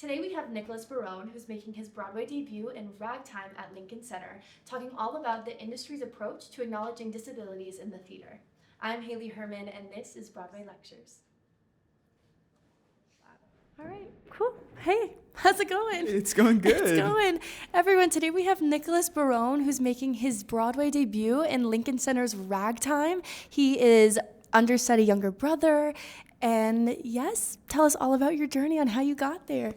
Today we have Nicholas Barrón, who's making his Broadway debut in Ragtime at Lincoln Center, talking all about the industry's approach to acknowledging disabilities in the theater. I'm Haley Herman, and this is Broadway Lectures. All right, cool. Hey, how's it going? It's going good. It's going. Everyone, today we have Nicholas Barrón, who's making his Broadway debut in Lincoln Center's Ragtime. He is understudy younger brother. And yes, tell us all about your journey on how you got there.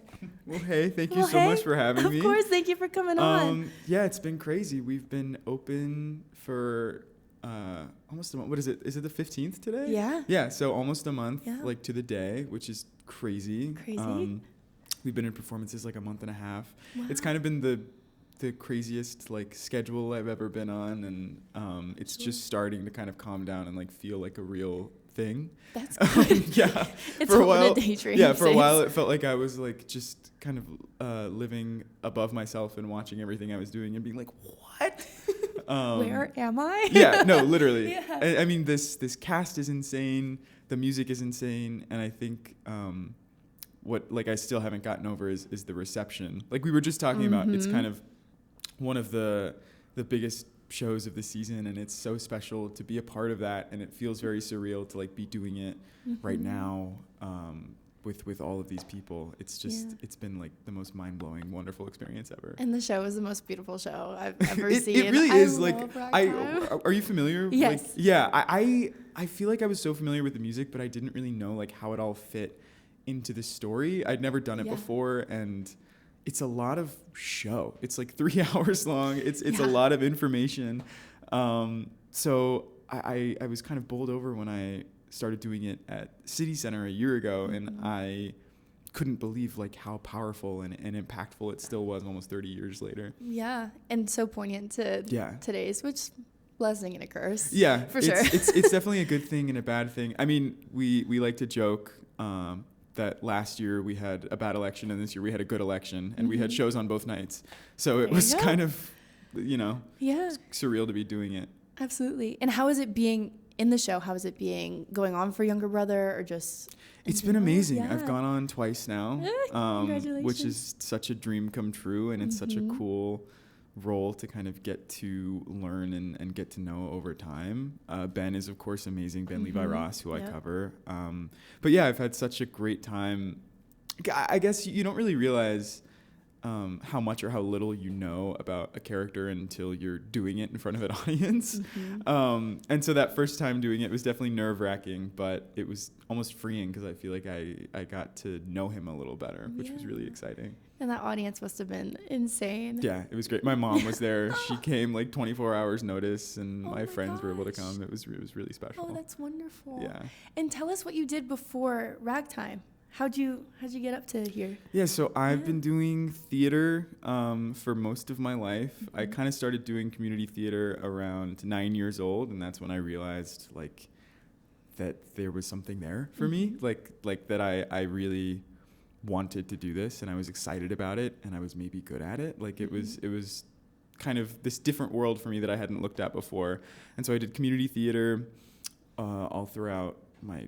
Well, hey, thank you so much for having me. Of course, thank you for coming on. Yeah, it's been crazy. We've been open for almost a month. What is it? Is it the 15th today? Yeah. Yeah, so almost a month, like to the day, which is crazy. Crazy. We've been in performances like a month and a half. Wow. It's kind of been the craziest like schedule I've ever been on, and it's just starting to kind of calm down and like feel like a real thing. That's good. Yeah. It's for a while. Daydream, yeah, for a while it felt like I was like just kind of living above myself and watching everything I was doing and being like, what? Where am I? Yeah, no, literally. Yeah. I mean, this cast is insane. The music is insane, and I think what like I still haven't gotten over is the reception. Like we were just talking about, it's kind of one of the biggest shows of the season, and it's so special to be a part of that, and it feels very surreal to like be doing it right now with all of these people. It's just it's been like the most mind-blowing, wonderful experience ever. And the show is the most beautiful show I've ever seen. It really is. Like Ragtime. are you familiar? Yes. Like, yeah, I feel like I was so familiar with the music, but I didn't really know like how it all fit into the story. I'd never done it before, and it's a lot of show. It's like 3 hours long. It's a lot of information. So I was kind of bowled over when I started doing it at City Center a year ago, and I couldn't believe like how powerful and impactful it still was almost 30 years later. Yeah, and so poignant to today's, which blessing and a curse. Yeah, for sure. It's definitely a good thing and a bad thing. I mean, we like to joke that last year we had a bad election and this year we had a good election, and we had shows on both nights. So it was kind of, surreal to be doing it. Absolutely. And how is it being in the show? How is it being going on for younger brother, or just? It's been amazing. I've gone on twice now, Congratulations. which is such a dream come true, and it's such a cool role to kind of get to learn and get to know over time. Ben is of course amazing, Ben Levi Ross, who I cover. But yeah, I've had such a great time. I guess you don't really realize how much or how little you know about a character until you're doing it in front of an audience. And so that first time doing it was definitely nerve-wracking, but it was almost freeing because I feel like I got to know him a little better, which was really exciting. And that audience must have been insane. Yeah, it was great. My mom was there. She came like 24 hours notice, and my friends were able to come. It was really special. Oh, that's wonderful. Yeah. And tell us what you did before Ragtime. How'd you get up to here? Yeah, so I've been doing theater for most of my life. I kind of started doing community theater around 9 years old, and that's when I realized like that there was something there for me, like that I really wanted to do this, and I was excited about it, and I was maybe good at it. Like it was kind of this different world for me that I hadn't looked at before. And so I did community theater all throughout my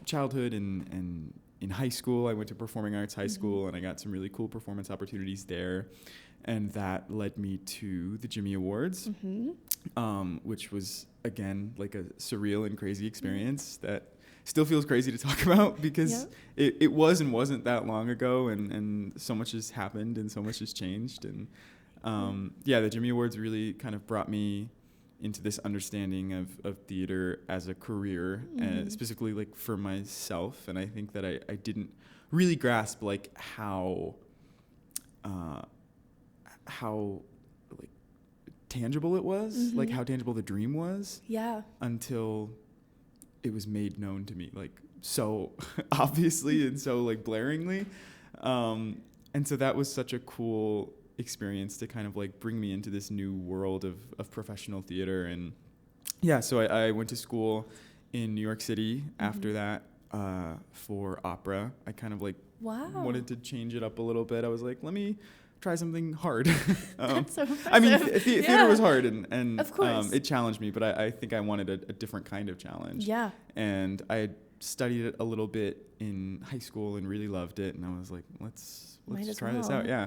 childhood, and in high school I went to Performing Arts High School, and I got some really cool performance opportunities there, and that led me to the Jimmy Awards, which was again like a surreal and crazy experience that still feels crazy to talk about because it was and wasn't that long ago, and so much has happened and so much has changed, and the Jimmy Awards really kind of brought me into this understanding of theater as a career, and specifically like for myself. And I think that I didn't really grasp like how like tangible it was, like how tangible the dream was, until it was made known to me like so obviously and so like blaringly, and so that was such a cool experience to kind of like bring me into this new world of professional theater. And so I went to school in New York City after that for opera. I kind of like wanted to change it up a little bit. I was like, let me try something hard. That's so I mean, theater was hard, and of course. It challenged me, but I think I wanted a different kind of challenge. Yeah. And I had studied it a little bit in high school and really loved it. And I was like, let's try this out. Yeah.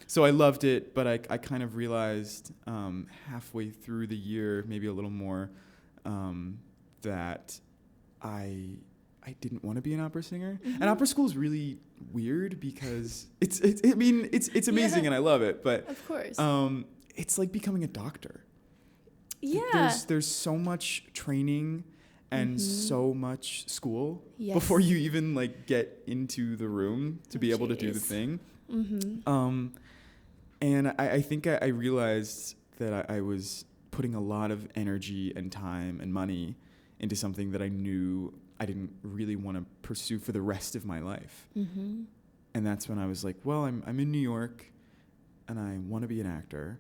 So I loved it, but I kind of realized halfway through the year, maybe a little more, that I didn't want to be an opera singer. And opera school is really weird because it's amazing and I love it, but of course, it's like becoming a doctor. Yeah. There's so much training and so much school Yes. before you even like get into the room to be able to do the thing. And I think I realized that I was putting a lot of energy and time and money into something that I knew I didn't really want to pursue for the rest of my life. And that's when I was like, well, I'm in New York and I want to be an actor,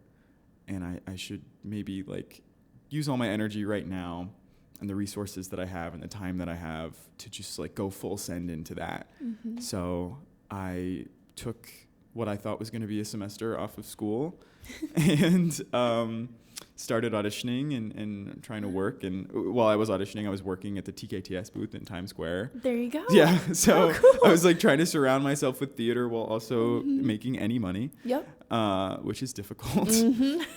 and I should maybe like use all my energy right now and the resources that I have and the time that I have to just like go full send into that. So I took what I thought was going to be a semester off of school and started auditioning and trying to work. And while I was auditioning, I was working at the TKTS booth in Times Square. There you go. Yeah. So cool. I was like trying to surround myself with theater while also making any money. Yep. Which is difficult.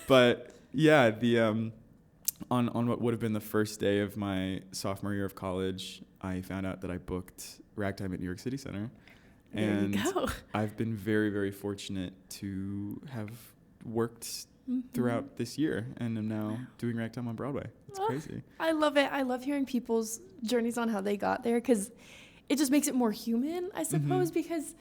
But yeah, the on what would have been the first day of my sophomore year of college, I found out that I booked Ragtime at New York City Center. And there you go. I've been very, very fortunate to have worked throughout this year and am now doing Ragtime on Broadway. It's crazy. I love it. I love hearing people's journeys on how they got there because it just makes it more human, I suppose, because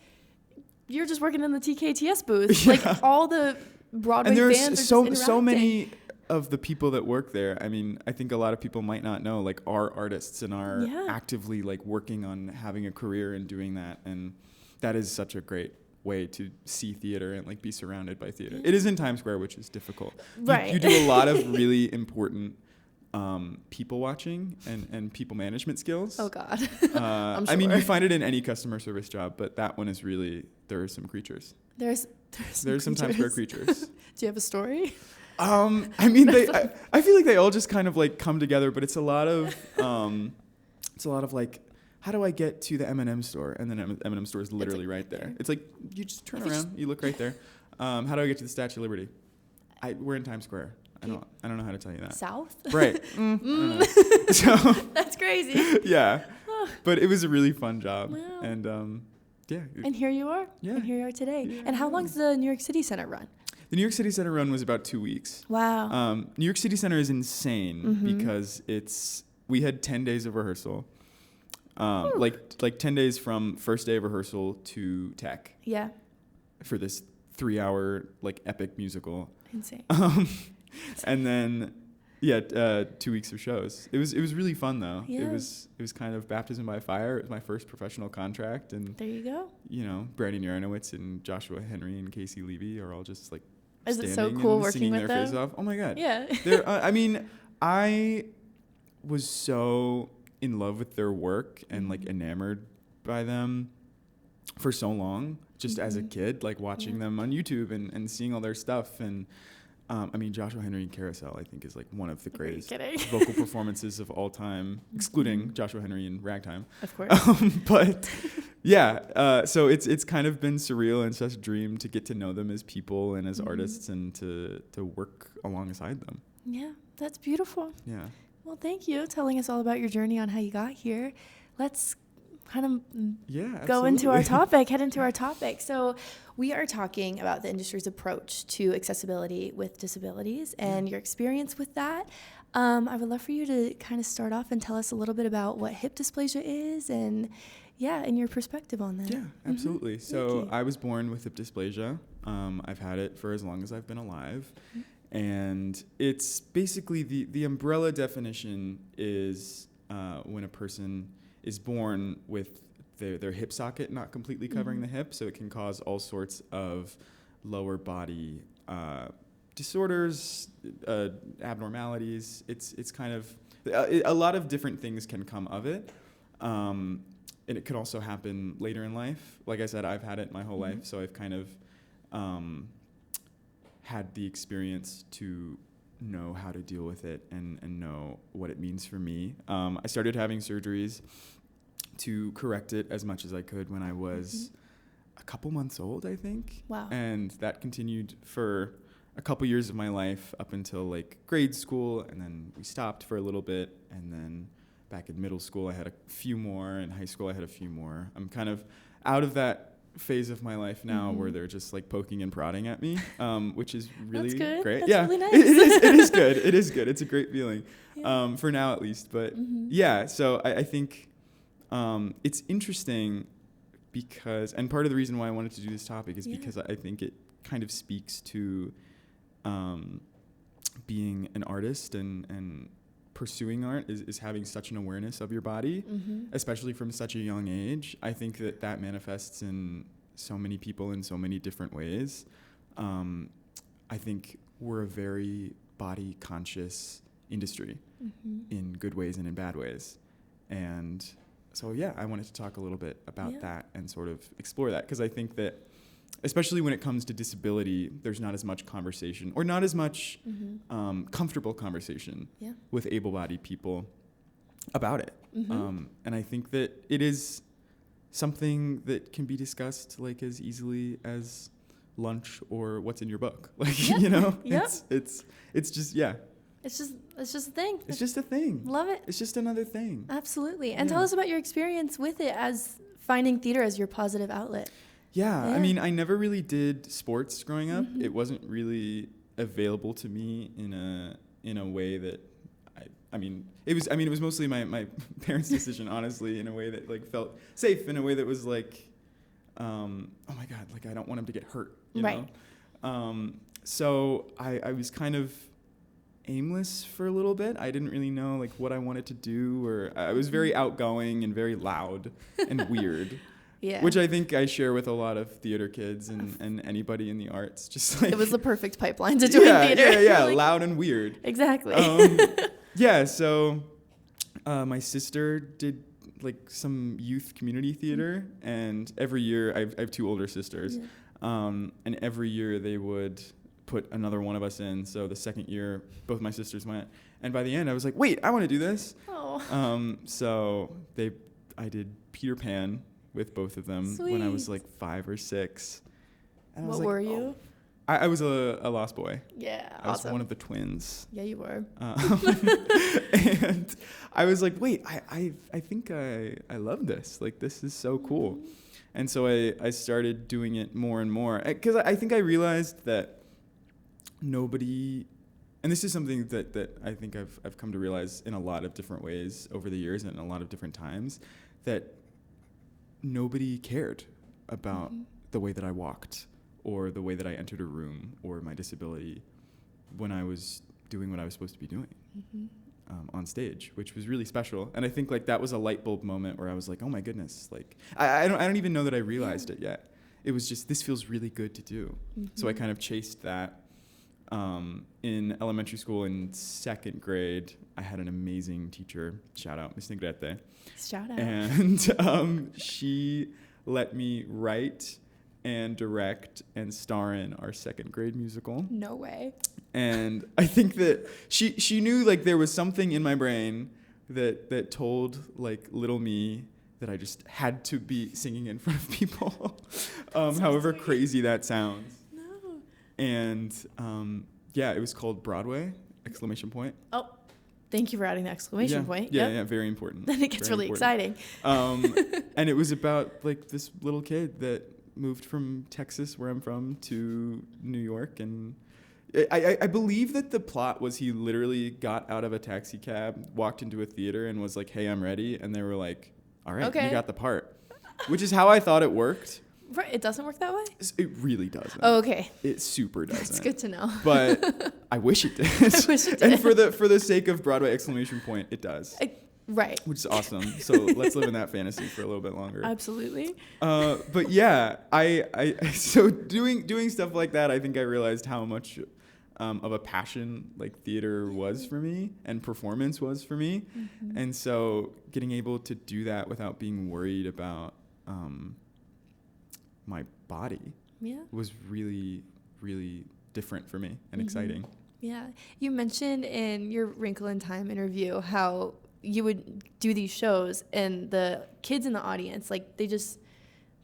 you're just working in the TKTS booth. Like all the Broadway and there's fans are so just so many interacting. of the people that work there. I mean, I think a lot of people might not know, like, are artists and are actively like working on having a career and doing that, and that is such a great way to see theater and like be surrounded by theater. It is in Times Square, which is difficult. Right. You do a lot of really important people watching and people management skills. Oh God. I mean, you find it in any customer service job, but that one is really, there are some creatures. There's some Times Square creatures. Do you have a story? I mean, I feel like they all just kind of like come together, but it's a lot of like, how do I get to the M&M store? And then M&M store is literally right there. It's like, you just turn around, you look right there. How do I get to the Statue of Liberty? We're in Times Square. I don't know how to tell you that. South? Right. I don't know. So That's crazy. yeah, but it was a really fun job. Wow. And yeah. And here you are. Yeah. And here you are today. Yeah. And how long's the New York City Center run? The New York City Center run was about 2 weeks. Wow. New York City Center is insane because we had 10 days of rehearsal. Like 10 days from first day of rehearsal to tech. Yeah. For this 3-hour like epic musical. Insane. And then 2 weeks of shows. It was really fun though. Yeah. It was kind of baptism by fire. It was my first professional contract, and There you go. you know, Brandon Yaronowitz and Joshua Henry and Casey Levy are all just like Is it so standing cool and working singing with their them? face off. Oh my god. Yeah. I mean, I was so in love with their work and like enamored by them for so long, just as a kid, like watching them on YouTube and seeing all their stuff. And I mean, Joshua Henry in Carousel, I think, is like one of the greatest vocal performances of all time, excluding Joshua Henry in Ragtime. Of course. But yeah, so it's kind of been surreal and such a dream to get to know them as people and as artists and to work alongside them. Yeah, that's beautiful. Yeah. Well, thank you telling us all about your journey on how you got here. Let's kind of go into our topic, head into our topic. So we are talking about the industry's approach to accessibility with disabilities and your experience with that. I would love for you to kind of start off and tell us a little bit about what hip dysplasia is and your perspective on that. Yeah, absolutely. So I was born with hip dysplasia. I've had it for as long as I've been alive. And it's basically the umbrella definition is when a person is born with their hip socket not completely covering the hip, so it can cause all sorts of lower body disorders, abnormalities. It's kind of a lot of different things can come of it, and it can also happen later in life. Like I said, I've had it my whole life, so I've kind of had the experience to know how to deal with it and know what it means for me. I started having surgeries to correct it as much as I could when I was a couple months old, I think. Wow. And that continued for a couple years of my life up until like grade school, and then we stopped for a little bit, and then back in middle school I had a few more, in high school I had a few more. I'm kind of out of that phase of my life now where they're just like poking and prodding at me, which is really That's good. great. That's yeah, really nice. it is good. It is good. It's a great feeling, Yeah. for now at least. But yeah, so I think it's interesting because, and part of the reason why I wanted to do this topic is because I think it kind of speaks to being an artist and pursuing art is having such an awareness of your body, especially from such a young age. I think that manifests in so many people in so many different ways. I think we're a very body conscious industry in good ways and in bad ways. And so, yeah, I wanted to talk a little bit about that and sort of explore that, because I think that especially when it comes to disability, there's not as much conversation, or not as much comfortable conversation with able-bodied people about it. And I think that it is something that can be discussed like as easily as lunch or what's in your book. Like, you know, it's just, It's just a thing. It's just a thing. Love it. It's just another thing. Absolutely. And tell us about your experience with it, as finding theater as your positive outlet. Yeah, I mean, I never really did sports growing up. It wasn't really available to me in a way that it was mostly my parents' decision, honestly, in a way that like felt safe, in a way that was like, oh my God, like I don't want him to get hurt, you know? So I was kind of aimless for a little bit. I didn't really know like what I wanted to do, or I was very outgoing and very loud and weird. Yeah. Which I think I share with a lot of theater kids and anybody in the arts. Just like, it was the perfect pipeline to doing theater. Yeah, like, loud and weird. Exactly. So my sister did like some youth community theater, and every year I have two older sisters, and every year they would put another one of us in. So the second year, both my sisters went, and by the end I was like, wait, I want to do this. So I did Peter Pan with both of them when I was like 5 or 6. And what were you? I was a lost boy. Yeah, I was one of the twins. Yeah, you were. And I was like, wait, I think I love this. Like, this is so cool. And so I started doing it more and more, because I think I realized that nobody, and this is something that I think I've come to realize in a lot of different ways over the years and in a lot of different times, that nobody cared about the way that I walked or the way that I entered a room or my disability when I was doing what I was supposed to be doing on stage, which was really special. And I think like that was a light bulb moment where I was like, oh my goodness, like I don't even know that I realized it yet. It was just, this feels really good to do. So I kind of chased that. In elementary school in 2nd grade, I had an amazing teacher. Shout out, Miss Negrete. Shout out. And she let me write and direct and star in our 2nd grade musical. No way. And I think that she knew like there was something in my brain that told like little me that I just had to be singing in front of people, however crazy that sounds. And it was called Broadway! ! Oh, thank you for adding the exclamation point. Yeah, very important. Then it gets really exciting. And it was about like this little kid that moved from Texas, where I'm from, to New York. And I believe that the plot was he literally got out of a taxi cab, walked into a theater, and was like, hey, I'm ready. And they were like, all right, you got the part. Which is how I thought it worked. Right, it doesn't work that way? It really doesn't. Oh, okay. It super doesn't. It's good to know. But I wish it did. I wish it did. And for the sake of Broadway! ! It does. Right. Which is awesome. So let's live in that fantasy for a little bit longer. Absolutely. But yeah, I so doing stuff like that, I think I realized how much of a passion like theater was for me and performance was for me. And so getting able to do that without being worried about my body was really, really different for me and exciting. Yeah. You mentioned in your Wrinkle in Time interview how you would do these shows and the kids in the audience, like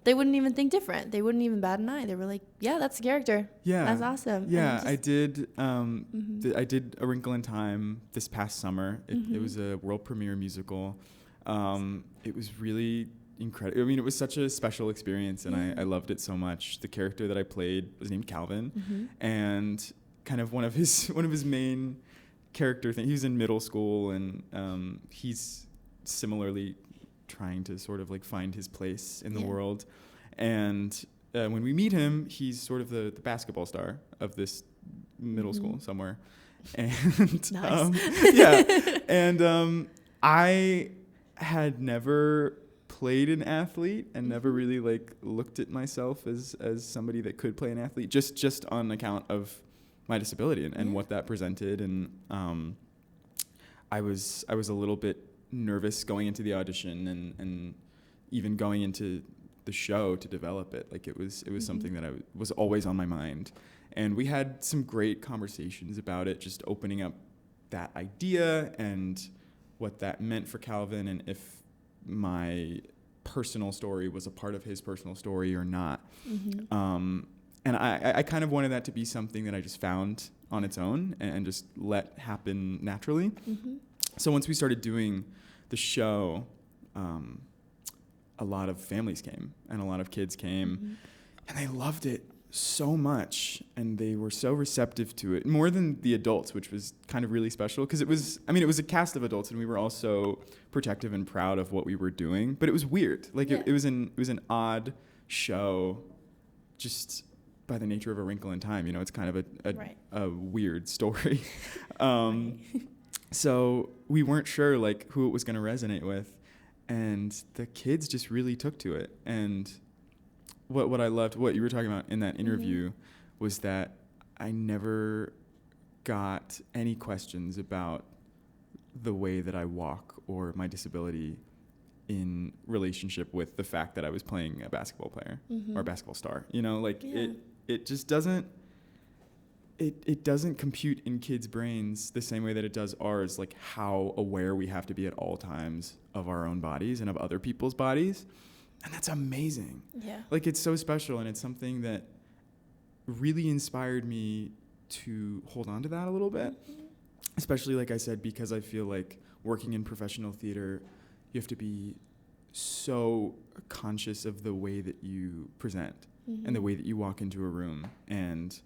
they wouldn't even think different. They wouldn't even bat an eye. They were like, yeah, that's the character. Yeah. That's awesome. Yeah, I did I did A Wrinkle in Time this past summer. It was a world premiere musical. It was really incredible. I mean, it was such a special experience, and I loved it so much. The character that I played was named Calvin, and kind of one of his main character thing. He was in middle school, and he's similarly trying to sort of like find his place in the world. And when we meet him, he's sort of the basketball star of this middle school somewhere. And I had never played an athlete and never really like looked at myself as somebody that could play an athlete, just on account of my disability and what that presented. And I was a little bit nervous going into the audition and even going into the show to develop it. Like it was something that was always on my mind. And we had some great conversations about it, just opening up that idea and what that meant for Calvin, and if my personal story was a part of his personal story or not. And I kind of wanted that to be something that I just found on its own and just let happen naturally. So once we started doing the show, a lot of families came and a lot of kids came, and they loved it so much, and they were so receptive to it, more than the adults, which was kind of really special, because it was a cast of adults, and we were all so protective and proud of what we were doing, but it was weird. Like it was an odd show, just by the nature of A Wrinkle in Time. You know, it's kind of a weird story. So we weren't sure like who it was going to resonate with, and the kids just really took to it. And what I loved, what you were talking about in that interview, was that I never got any questions about the way that I walk or my disability in relationship with the fact that I was playing a basketball player or a basketball star. You know, like it just doesn't. It doesn't compute in kids' brains the same way that it does ours, like how aware we have to be at all times of our own bodies and of other people's bodies. And that's amazing. Yeah. Like it's so special, and it's something that really inspired me to hold on to that a little bit. Especially, like I said, because I feel like working in professional theater, you have to be so conscious of the way that you present and the way that you walk into a room. And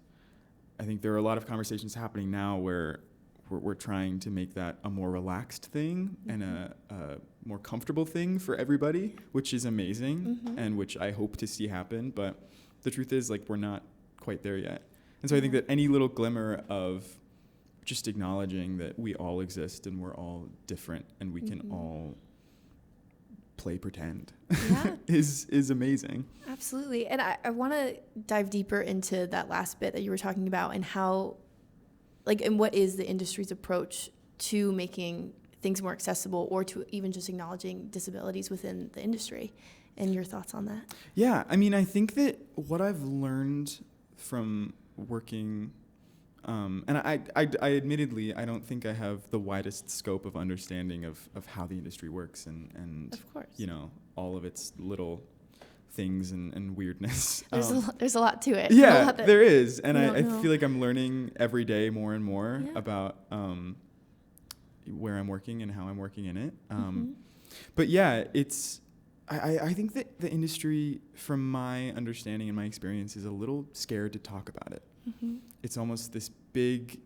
I think there are a lot of conversations happening now where we're trying to make that a more relaxed thing and a more comfortable thing for everybody, which is amazing and which I hope to see happen. But the truth is, like, we're not quite there yet. And so I think that any little glimmer of just acknowledging that we all exist and we're all different and we can all play pretend is amazing. Absolutely. And I want to dive deeper into that last bit that you were talking about, and how, like, and what is the industry's approach to making things more accessible, or to even just acknowledging disabilities within the industry, and your thoughts on that? Yeah, I mean, I think that what I've learned from working, and I admittedly, I don't think I have the widest scope of understanding of how the industry works and of course, you know, all of its little things and weirdness. There's a lot to it. Yeah, there is. And I feel like I'm learning every day more and more about where I'm working and how I'm working in it. But yeah, I think that the industry, from my understanding and my experience, is a little scared to talk about it. It's almost this big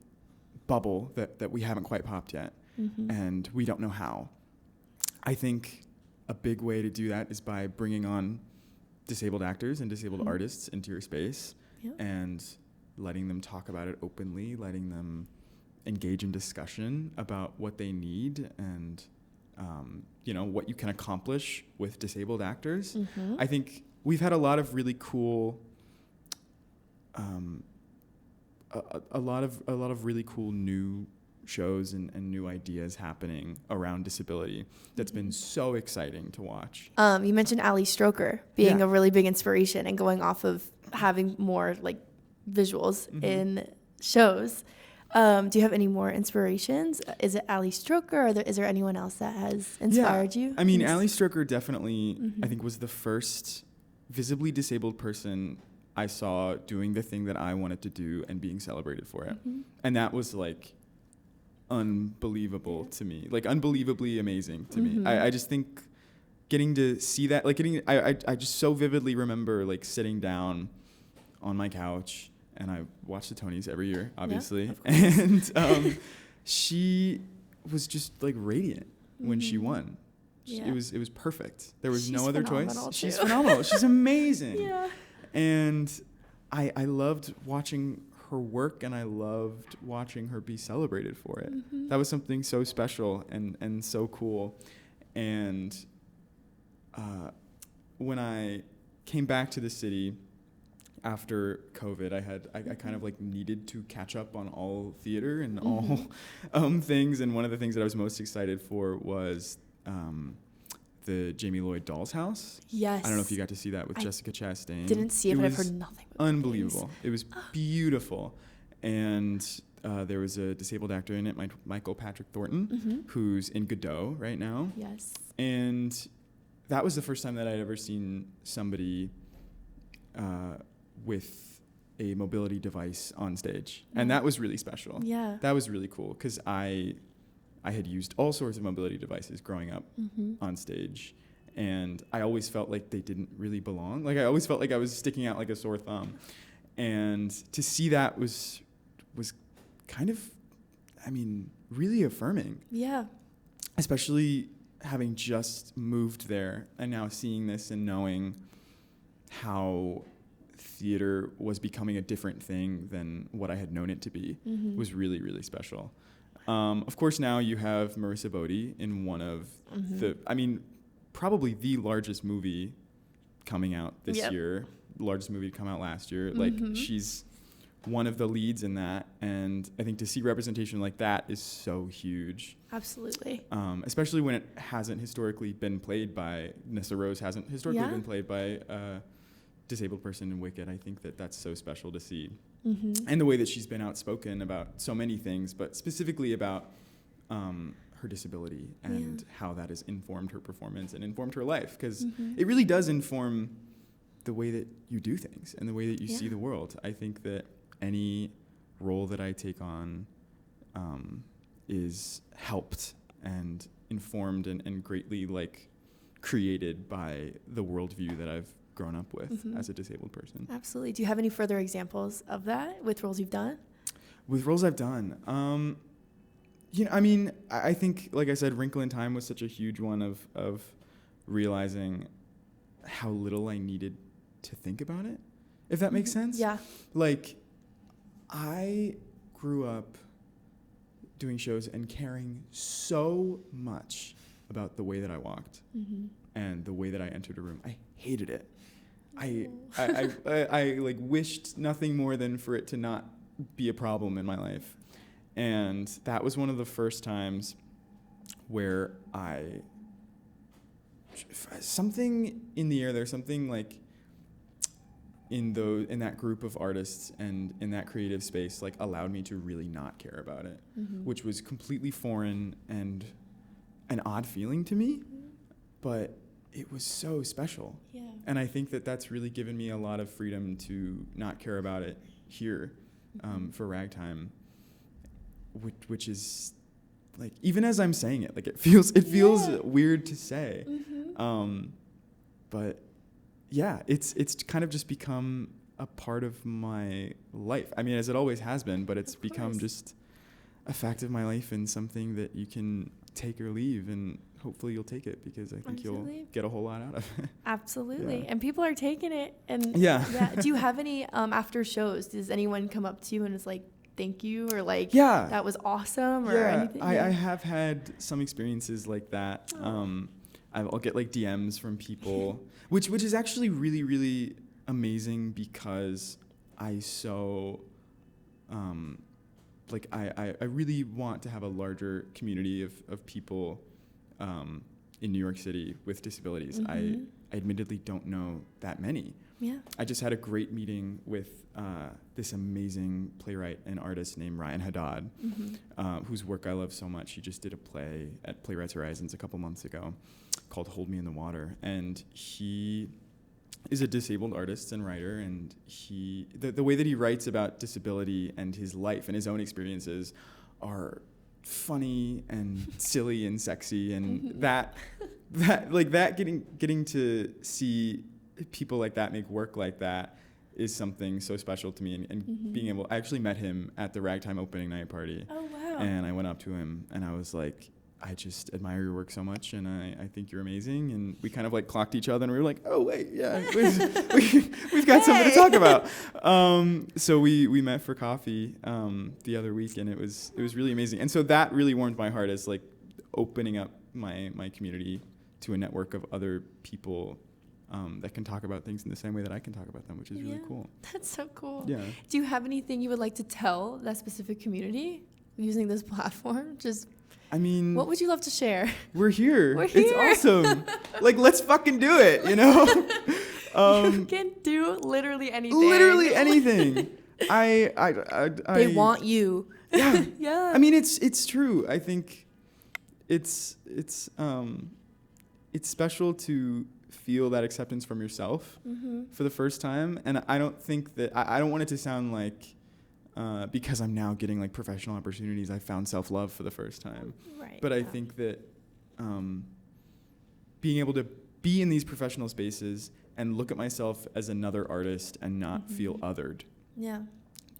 bubble that we haven't quite popped yet, and we don't know how. I think a big way to do that is by bringing on disabled actors and disabled artists into your space and letting them talk about it openly, letting them engage in discussion about what they need and you know, what you can accomplish with disabled actors. I think we've had a lot of really cool a lot of really cool new shows and new ideas happening around disability that's been so exciting to watch. You mentioned Ali Stroker being a really big inspiration and going off of having more like visuals in shows. Do you have any more inspirations? Is it Ali Stroker, or is there anyone else that has inspired you? I mean, Ali Stroker definitely, I think, was the first visibly disabled person I saw doing the thing that I wanted to do and being celebrated for it. And that was like unbelievable to me, like unbelievably amazing to me. I just think getting to see that, like I just so vividly remember like sitting down on my couch, and I watch the Tonys every year, obviously. And she was just like radiant when she won. Yeah. It was perfect. There was She's no other choice. phenomenal, She's too. phenomenal. She's amazing. Yeah. And I loved watching her work, and I loved watching her be celebrated for it. That was something so special and so cool. And when I came back to the city after COVID, I kind of like needed to catch up on all theater and all things. And one of the things that I was most excited for was the Jamie Lloyd Doll's House. Yes. I don't know if you got to see that with Jessica Chastain. Didn't see it, but I've heard nothing but unbelievable. things. It was beautiful. And there was a disabled actor in it, Michael Patrick Thornton, who's in Godot right now. Yes. And that was the first time that I'd ever seen somebody with a mobility device on stage. And that was really special. Yeah. That was really cool, because I had used all sorts of mobility devices growing up on stage, and I always felt like they didn't really belong. Like I always felt like I was sticking out like a sore thumb. And to see that was kind of, I mean, really affirming. Yeah. Especially having just moved there and now seeing this and knowing how theater was becoming a different thing than what I had known it to be was really, really special. Of course, now you have Marissa Bodie in one of the, I mean, probably the largest movie coming out this year, largest movie to come out last year. Like, she's one of the leads in that, and I think to see representation like that is so huge. Absolutely. Especially when it hasn't historically been played by, Nessa Rose hasn't historically been played by a disabled person in Wicked. I think that that's so special to see. And the way that she's been outspoken about so many things, but specifically about her disability and how that has informed her performance and informed her life, because it really does inform the way that you do things and the way that you see the world. I think that any role that I take on is helped and informed and greatly like created by the worldview that I've grown up with as a disabled person. Absolutely. Do you have any further examples of that with roles you've done? With roles I've done, you know, I mean, I think, like I said, Wrinkle in Time was such a huge one of realizing how little I needed to think about it, if that makes sense. Yeah. Like, I grew up doing shows and caring so much about the way that I walked and the way that I entered a room. I hated it. I like wished nothing more than for it to not be a problem in my life. And that was one of the first times where something in the air, there's something like in that group of artists and in that creative space, like allowed me to really not care about it, which was completely foreign and an odd feeling to me, but it was so special. Yeah. And I think that that's really given me a lot of freedom to not care about it here for Ragtime, which is like, even as I'm saying it, like it feels weird to say. But yeah, it's kind of just become a part of my life. I mean, as it always has been, but it's become just a fact of my life and something that you can take or leave, and hopefully you'll take it, because I think you'll get a whole lot out of it. Absolutely. And people are taking it. And do you have any after shows, does anyone come up to you and is like, thank you, or like, that was awesome, or anything? I have had some experiences like that. I'll get like DMs from people, which is actually really, really amazing, because I really want to have a larger community of people in New York City with disabilities. I admittedly don't know that many. Yeah. I just had a great meeting with this amazing playwright and artist named Ryan Haddad, whose work I love so much. He just did a play at Playwrights Horizons a couple months ago called Hold Me in the Water. And he is a disabled artist and writer, and the way that he writes about disability and his life and his own experiences are funny and silly and sexy, and that getting to see people like that make work like that is something so special to me, and being able, I actually met him at the Ragtime opening night party. Oh, wow. And I went up to him and I was like, I just admire your work so much, and I think you're amazing. And we kind of like clocked each other, and we were like, oh wait, yeah, we've got something to talk about. So we met for coffee the other week, and it was really amazing. And so that really warmed my heart, as like opening up my community to a network of other people that can talk about things in the same way that I can talk about them, which is really cool. That's so cool. Yeah. Do you have anything you would like to tell that specific community using this platform? I mean, what would you love to share? We're here. We're here. It's awesome. Like, let's fucking do it, you know? You can do literally anything. Literally anything. They want you. Yeah. Yeah. I mean, it's true. I think it's special to feel that acceptance from yourself for the first time. And I don't think that, I don't want it to sound like, because I'm now getting like professional opportunities, I found self-love for the first time. Right. But I think that being able to be in these professional spaces and look at myself as another artist and not feel othered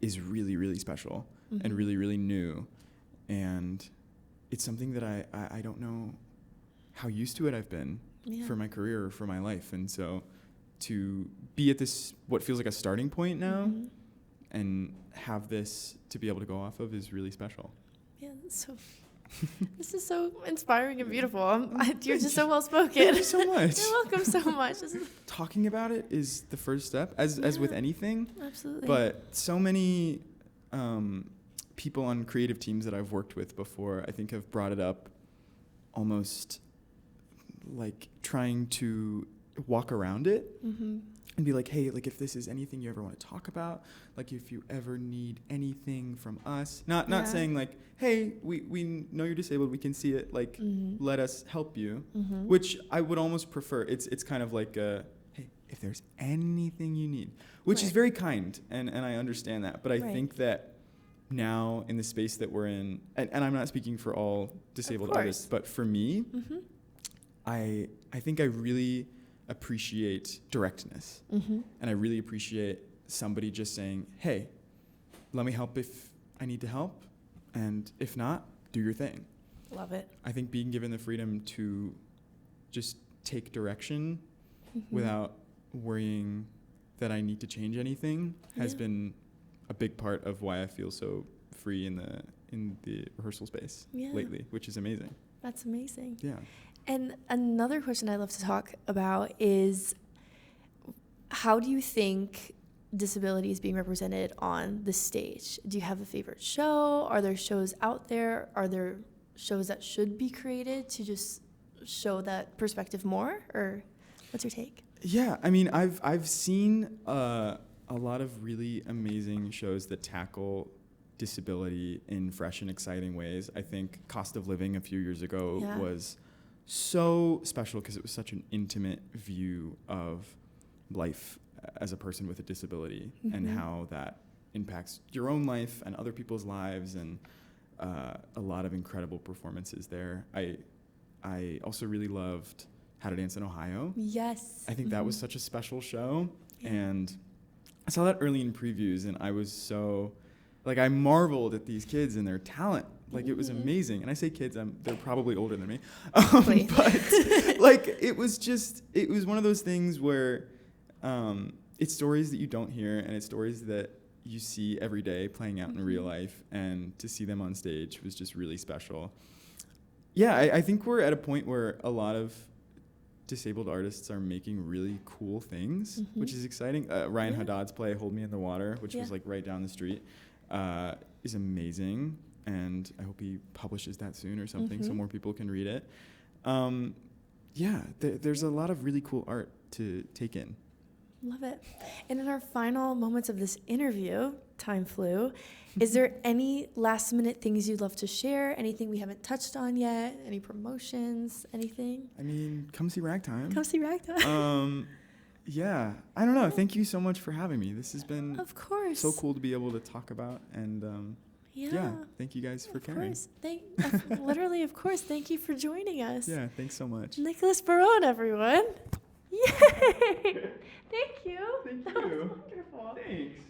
is really, really special and really, really new. And it's something that I don't know how used to it I've been for my career or for my life. And so to be at this, what feels like a starting point now, and have this to be able to go off of is really special. Yeah, so this is so inspiring and beautiful. You're just so well spoken. Thank you so much. You're welcome so much. Talking about it is the first step, as with anything. Absolutely. But so many people on creative teams that I've worked with before, I think, have brought it up almost like trying to walk around it. And be like, hey, like if this is anything you ever want to talk about, like if you ever need anything from us, not saying like, hey, we know you're disabled, we can see it, like let us help you, which I would almost prefer. It's kind of like hey, if there's anything you need, which is very kind, and I understand that, but I think that now in the space that we're in, and I'm not speaking for all disabled artists, but for me, I think I really appreciate directness, and I really appreciate somebody just saying, hey, let me help if I need to help, and if not, do your thing. Love it. I think being given the freedom to just take direction without worrying that I need to change anything has been a big part of why I feel so free in the rehearsal space lately, which is amazing. That's amazing. Yeah. And another question I love to talk about is, how do you think disability is being represented on the stage? Do you have a favorite show? Are there shows out there? Are there shows that should be created to just show that perspective more? Or what's your take? Yeah, I mean, I've seen a lot of really amazing shows that tackle disability in fresh and exciting ways. I think Cost of Living a few years ago was so special because it was such an intimate view of life as a person with a disability and how that impacts your own life and other people's lives, and a lot of incredible performances there. I also really loved How to Dance in Ohio. Yes. I think that was such a special show, and I saw that early in previews, and I was so, like, I marveled at these kids and their talent. Like, it was amazing. And I say kids, they're probably older than me. But, like, it was one of those things where it's stories that you don't hear, and it's stories that you see every day playing out in real life, and to see them on stage was just really special. Yeah, I think we're at a point where a lot of disabled artists are making really cool things, which is exciting. Ryan Haddad's play, Hold Me in the Water, which was like right down the street, is amazing. And I hope he publishes that soon or something so more people can read it. There's a lot of really cool art to take in. Love it. And in our final moments of this interview, time flew, is there any last minute things you'd love to share? Anything we haven't touched on yet? Any promotions? Anything? I mean, come see Ragtime. Come see Ragtime. Yeah, I don't know. Thank you so much for having me. This has been Of course. so cool to be able to talk about, and yeah, thank you guys for caring. Of course. Literally, of course. Thank you for joining us. Yeah, thanks so much. Nicholas Barrón, everyone. Yay! Thank you. Thank That was you. wonderful. Thanks.